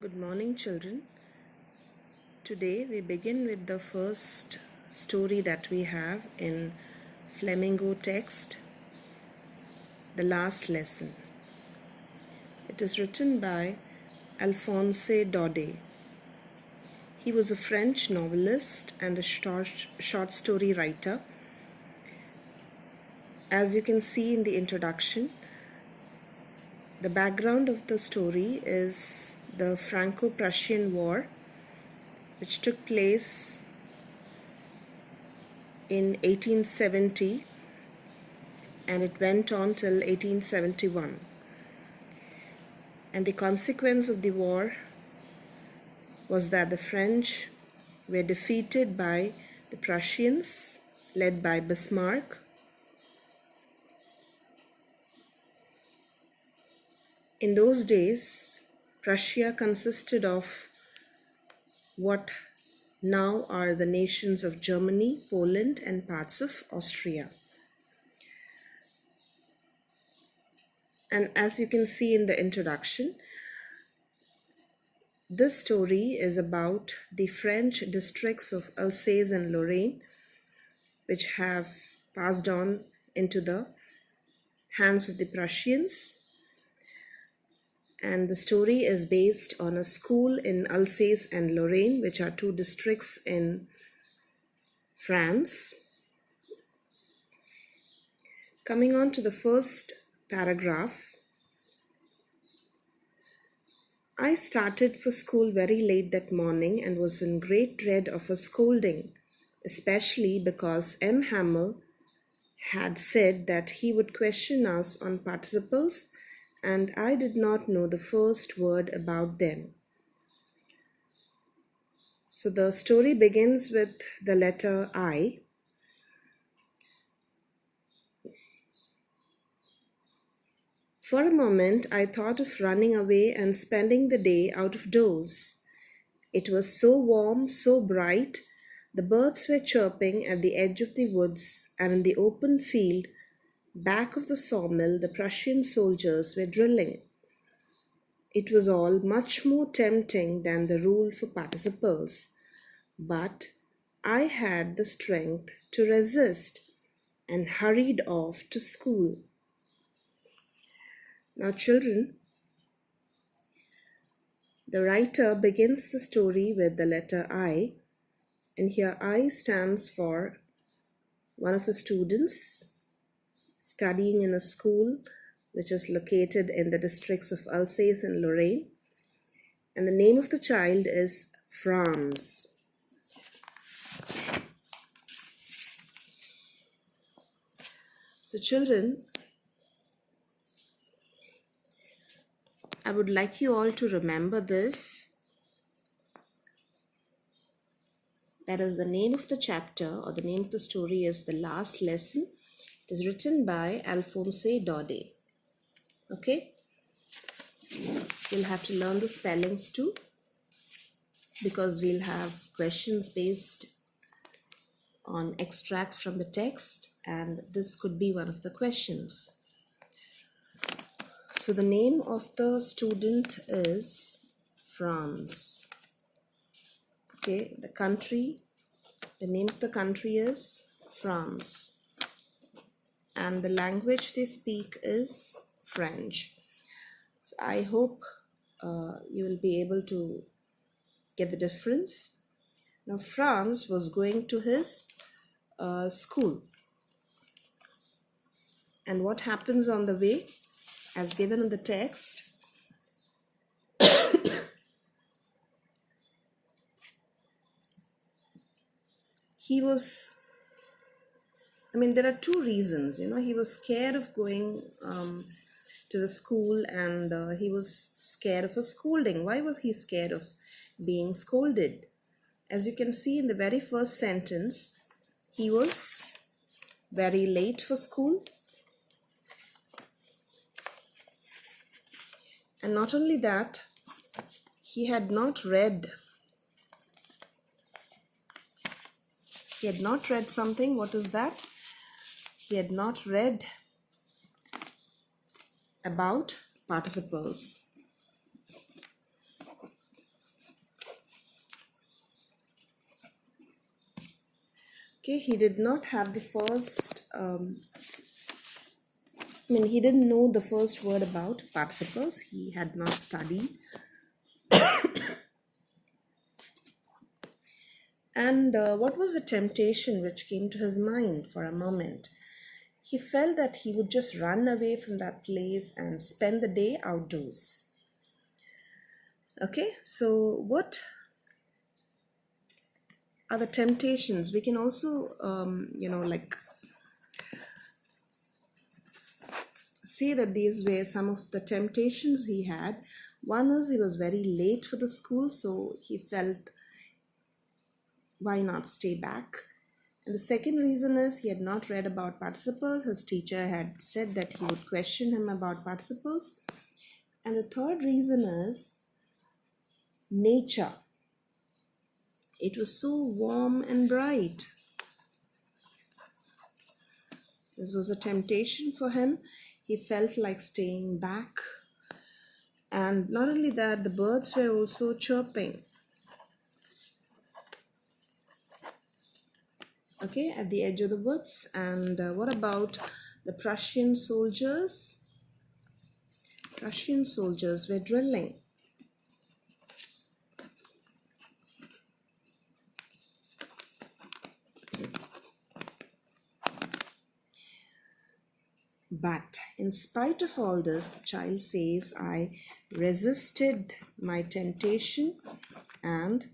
Good morning, children. Today we begin with the first story that we have in Flamingo text, The Last Lesson. It is written by Alphonse Daudet. He was a French novelist and a short story writer. As you can see in the introduction, the background of the story is the Franco-Prussian War, which took place in 1870 and it went on till 1871. And the consequence of the war was that the French were defeated by the Prussians, led by Bismarck. In those days, Prussia consisted of what now are the nations of Germany, Poland, and parts of Austria. And as you can see in the introduction, this story is about the French districts of Alsace and Lorraine, which have passed on into the hands of the Prussians. And the story is based on a school in Alsace and Lorraine, which are two districts in France. Coming on to the first paragraph. I started for school very late that morning and was in great dread of a scolding, especially because M. Hamel had said that he would question us on participles, and I did not know the first word about them. So the story begins with the letter I. For a moment, I thought of running away and spending the day out of doors. It was so warm, so bright. The birds were chirping at the edge of the woods, and in the open field, back of the sawmill, the Prussian soldiers were drilling. It was all much more tempting than the rule for participles, but I had the strength to resist and hurried off to school. Now, children, the writer begins the story with the letter I, and here I stands for one of the students studying in a school which is located in the districts of Alsace and Lorraine. And the name of the child is Franz. So children, I would like you all to remember this. That is, the name of the chapter or the name of the story is The Last Lesson. It is written by Alphonse Daudet. Okay? You'll have to learn the spellings too, because we'll have questions based on extracts from the text, and this could be one of the questions. So the name of the student is France. Okay, the name of the country is France. And the language they speak is French. So I hope you will be able to get the difference. Now, Franz was going to his school. And what happens on the way, as given in the text, there are two reasons. He was scared of going to the school, and he was scared of a scolding. Why was he scared of being scolded? As you can see in the very first sentence, he was very late for school. And not only that, he had not read something. What is that? He had not read about participles. Okay, he did not have the he didn't know the first word about participles. He had not studied. And what was the temptation which came to his mind for a moment? He felt that he would just run away from that place and spend the day outdoors. Okay, so what are the temptations? We can also, say that these were some of the temptations he had. One is he was very late for the school, so he felt, why not stay back? And the second reason is he had not read about participles. His teacher had said that he would question him about participles. And the third reason is nature. It was so warm and bright. This was a temptation for him. He felt like staying back. And not only that, the birds were also chirping. Okay, at the edge of the woods. And what about the Prussian soldiers? Prussian soldiers were drilling. But in spite of all this, the child says, I resisted my temptation and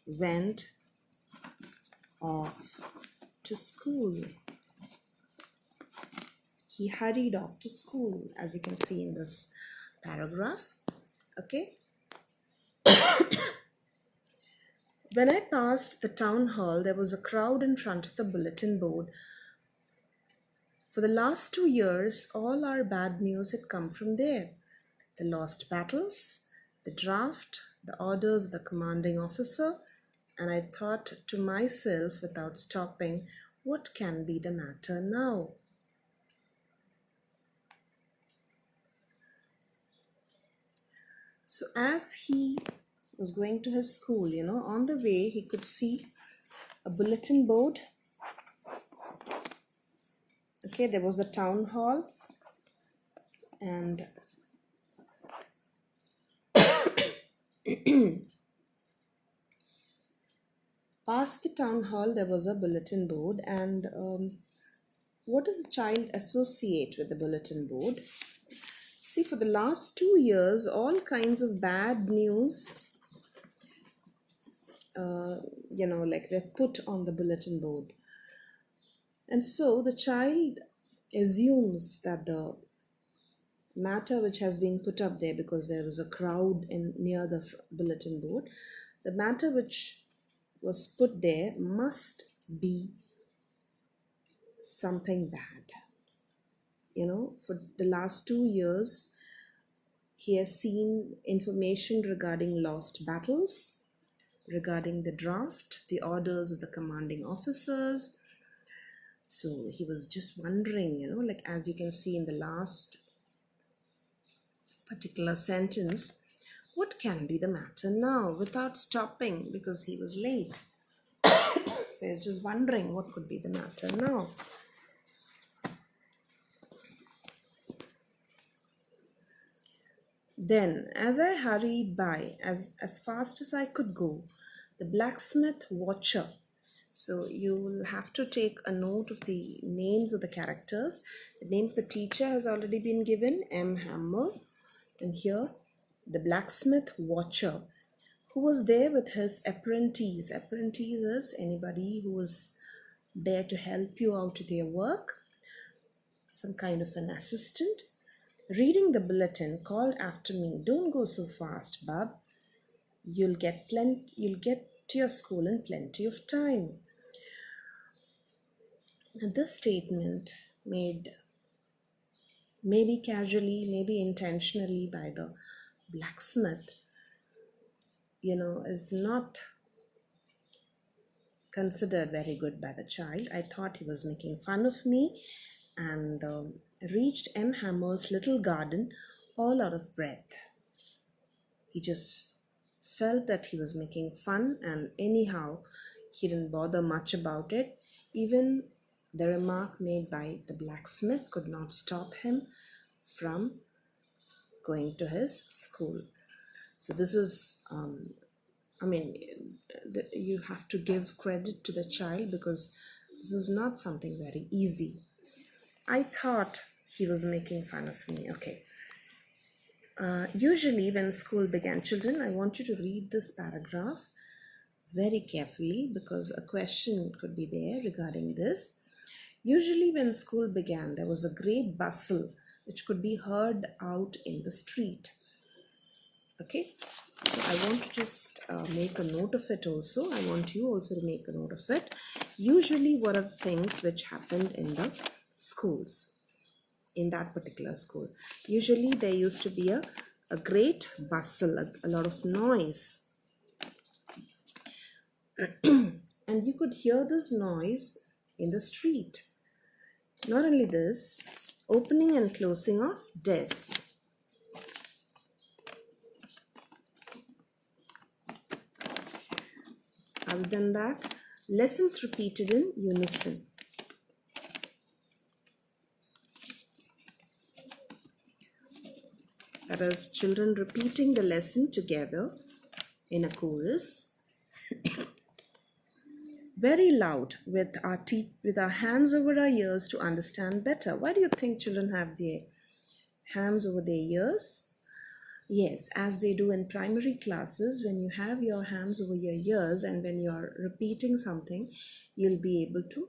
went off to school. He hurried off to school, as you can see in this paragraph. Okay. When I passed the town hall, there was a crowd in front of the bulletin board. For the last 2 years, all our bad news had come from there. The lost battles, the draft, the orders of the commanding officer, and I thought to myself without stopping, what can be the matter now? So as he was going to his school, on the way he could see a bulletin board. Okay, there was a town hall, and past the town hall there was a bulletin board. And what does a child associate with the bulletin board? See, for the last 2 years, all kinds of bad news, were put on the bulletin board. And so the child assumes that the matter which has been put up there, because there was a crowd near the bulletin board, the matter which was put there must be something bad. For the last 2 years, he has seen information regarding lost battles, regarding the draft, the orders of the commanding officers. So he was just wondering, as you can see in the last particular sentence, what can be the matter now, without stopping because he was late. So he's just wondering what could be the matter now. Then, as I hurried by as fast as I could go, the blacksmith watcher. So you will have to take a note of the names of the characters. The name of the teacher has already been given, M. Hammer. And here, the blacksmith watcher, who was there with his apprentice. Apprentice is anybody who was there to help you out with your work, some kind of an assistant. Reading the bulletin, called after me, "Don't go so fast, bub. You'll get to your school in plenty of time." Now, this statement, made maybe casually, maybe intentionally by the blacksmith, is not considered very good by the child. I thought he was making fun of me, and reached M. Hammer's little garden all out of breath. He just felt that he was making fun, and anyhow He didn't bother much about it. Even the remark made by the blacksmith could not stop him from going to his school. So this is, I mean, you have to give credit to the child because this is not something very easy. I thought he was making fun of me. Okay. Usually, when school began, children, I want you to read this paragraph very carefully because a question could be there regarding this. Usually, when school began, there was a great bustle which could be heard out in the street. Okay, so I want to just make a note of it also. I want you also to make a note of it. Usually, what are the things which happened in the schools, in that particular school? Usually, there used to be a great bustle, a lot of noise. And you could hear this noise in the street. Not only this, opening and closing of desks. Other than that, lessons repeated in unison. That is, children repeating the lesson together in a chorus. Very loud with our hands over our ears to understand better. Why do you think children have their hands over their ears? Yes, as they do in primary classes, when you have your hands over your ears and when you're repeating something, you'll be able to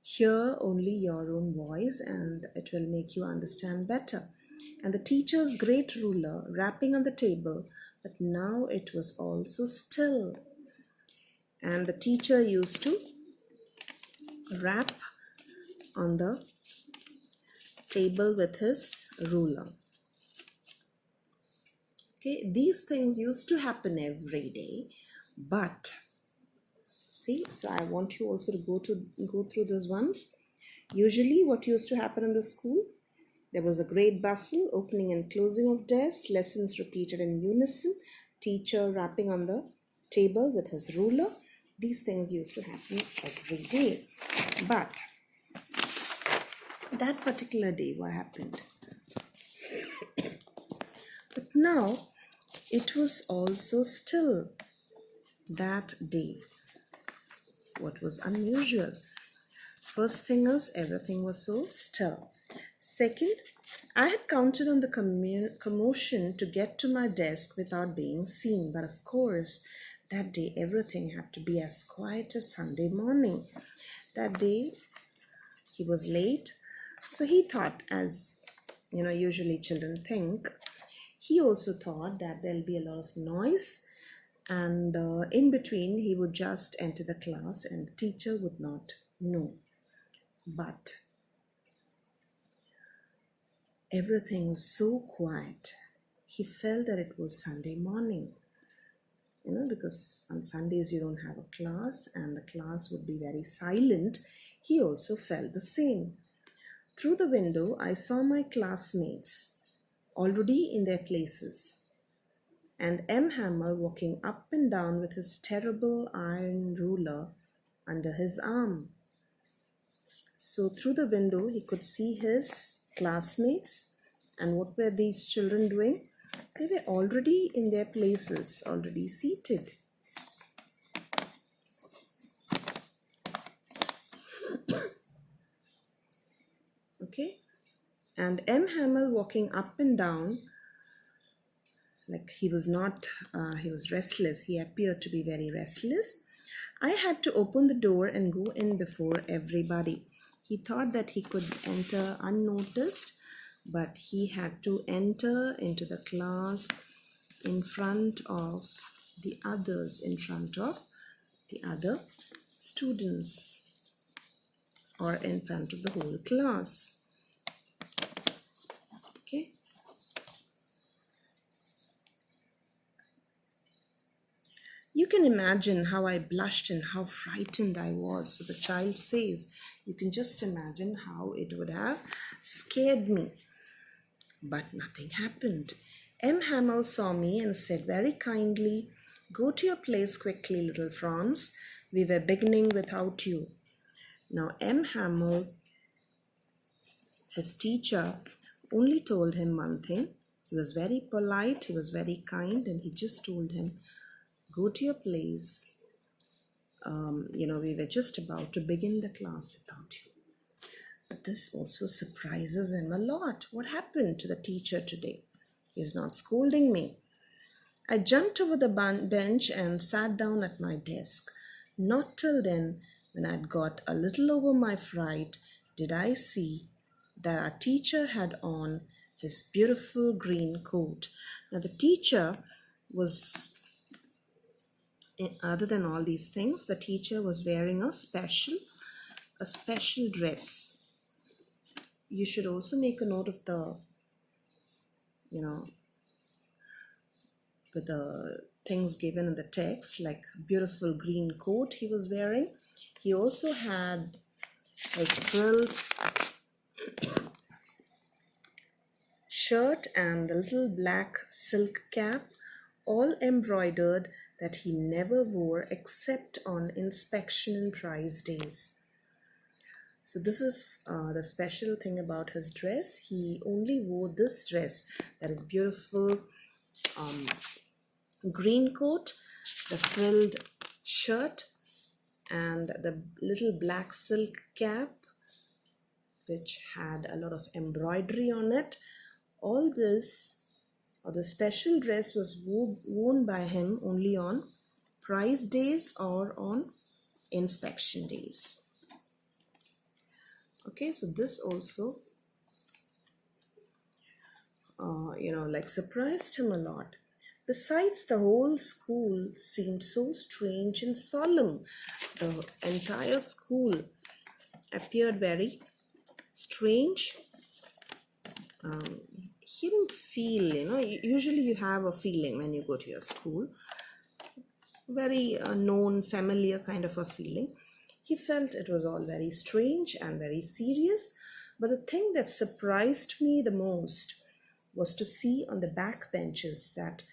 hear only your own voice and it will make you understand better. And the teacher's great ruler rapping on the table, but now it was also still. And the teacher used to rap on the table with his ruler. Okay, these things used to happen every day, but see, so I want you also to go through those ones. Usually what used to happen in the school, there was a great bustle, opening and closing of desks, lessons repeated in unison, teacher rapping on the table with his ruler. These things used to happen every day. But that particular day, what happened? But now, it was also still that day. What was unusual? First thing is, everything was so still. Second, I had counted on the commotion to get to my desk without being seen. But of course, that day everything had to be as quiet as Sunday morning. That day he was late, so he thought, as usually children think, he also thought that there'll be a lot of noise and in between he would just enter the class and the teacher would not know. But everything was so quiet. He felt that it was Sunday morning. Because on Sundays you don't have a class and the class would be very silent. He also felt the same. Through the window, I saw my classmates already in their places and M. Hamel walking up and down with his terrible iron ruler under his arm. So through the window, he could see his classmates. And what were these children doing? They were already in their places, already seated. Okay. And M. Hamel walking up and down, like he was restless. He appeared to be very restless. I had to open the door and go in before everybody. He thought that he could enter unnoticed, but he had to enter into the class in front of the others, in front of the other students, or in front of the whole class. Okay. You can imagine how I blushed and how frightened I was. So the child says, you can just imagine how it would have scared me. But nothing happened. M. Hamel saw me and said very kindly, Go to your place quickly, little Franz. We were beginning without you. Now, M. Hamel, his teacher, only told him one thing. He was very polite, he was very kind, and he just told him, go to your place. We were just about to begin the class without you. But this also surprises him a lot. What happened to the teacher today? He's not scolding me. I jumped over the bench and sat down at my desk. Not till then, when I'd got a little over my fright, did I see that our teacher had on his beautiful green coat. Now, the teacher was, other than all these things, the teacher was wearing a special dress. You should also make a note of the, with the things given in the text, like beautiful green coat he was wearing. He also had his frilled shirt and the little black silk cap, all embroidered, that he never wore except on inspection and prize days. So this is the special thing about his dress. He only wore this dress, that is beautiful green coat, the frilled shirt, and the little black silk cap, which had a lot of embroidery on it. All this, or the special dress, was worn by him only on prize days or on inspection days. Okay, so this also, surprised him a lot. Besides, the whole school seemed so strange and solemn. The entire school appeared very strange. He didn't feel, usually you have a feeling when you go to your school, very known, familiar kind of a feeling. He felt it was all very strange and very serious. But the thing that surprised me the most was to see on the back benches that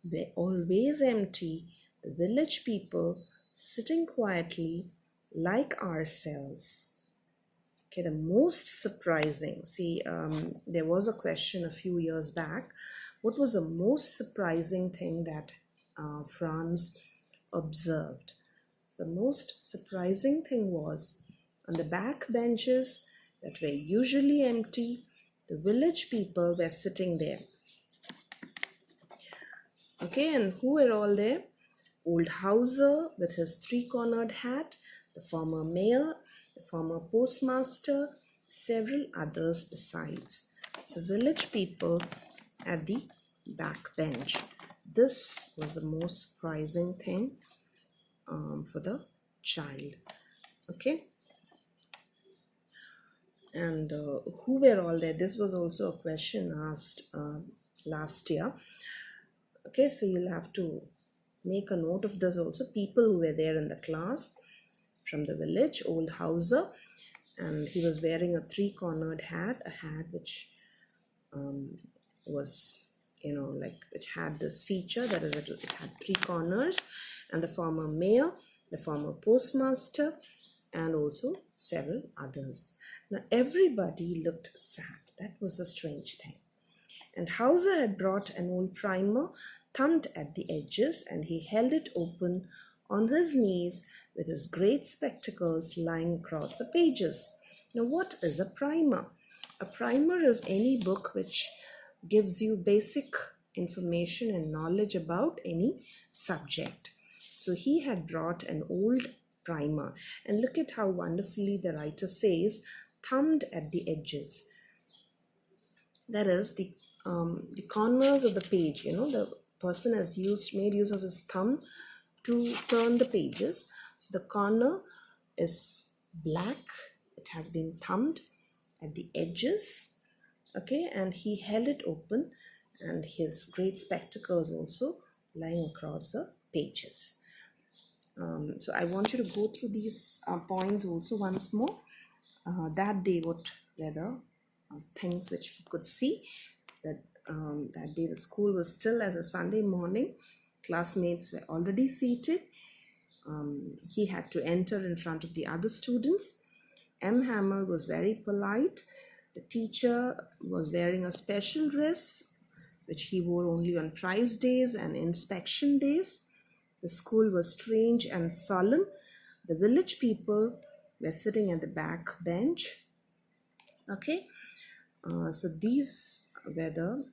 were always empty, the village people sitting quietly like ourselves. Okay, the most surprising, there was a question a few years back. What was the most surprising thing that Franz observed? The most surprising thing was, on the back benches that were usually empty, the village people were sitting there. Okay, and who were all there? Old Hauser with his three-cornered hat, the former mayor, the former postmaster, several others besides. So village people at the back bench. This was the most surprising thing for the child. Okay, and who were all there? This was also a question asked last year. Okay, so you'll have to make a note of this also. People who were there in the class from the village. Old Hauser, and he was wearing a three-cornered hat, a hat which was, which had this feature, that is, it had three corners. And the former mayor, the former postmaster, and also several others. Now everybody looked sad. That was a strange thing. And Hauser had brought an old primer, thumbed at the edges, and he held it open on his knees with his great spectacles lying across the pages. Now, what is a primer? A primer is any book which gives you basic information and knowledge about any subject. So he had brought an old primer, and look at how wonderfully the writer says, thumbed at the edges. That is the corners of the page. The person has made use of his thumb to turn the pages. So the corner is black. It has been thumbed at the edges. Okay, and he held it open, and his great spectacles also lying across the pages. So I want you to go through these points also once more. That day, what were the things which he could see? That day the school was still as a Sunday morning. classmates were already seated. He had to enter in front of the other students. M. Hamel was very polite. The teacher was wearing a special dress, which he wore only on prize days and inspection days. The school was strange and solemn. The village people were sitting at the back bench. Okay, so these were the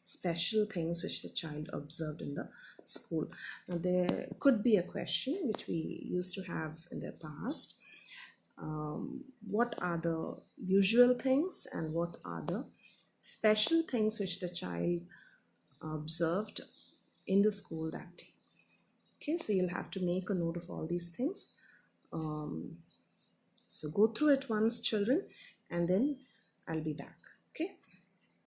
special things which the child observed in the school. Now, there could be a question which we used to have in the past. What are the usual things and what are the special things which the child observed in the school that day? Okay, so you'll have to make a note of all these things. So go through it once, children, and then I'll be back. Okay.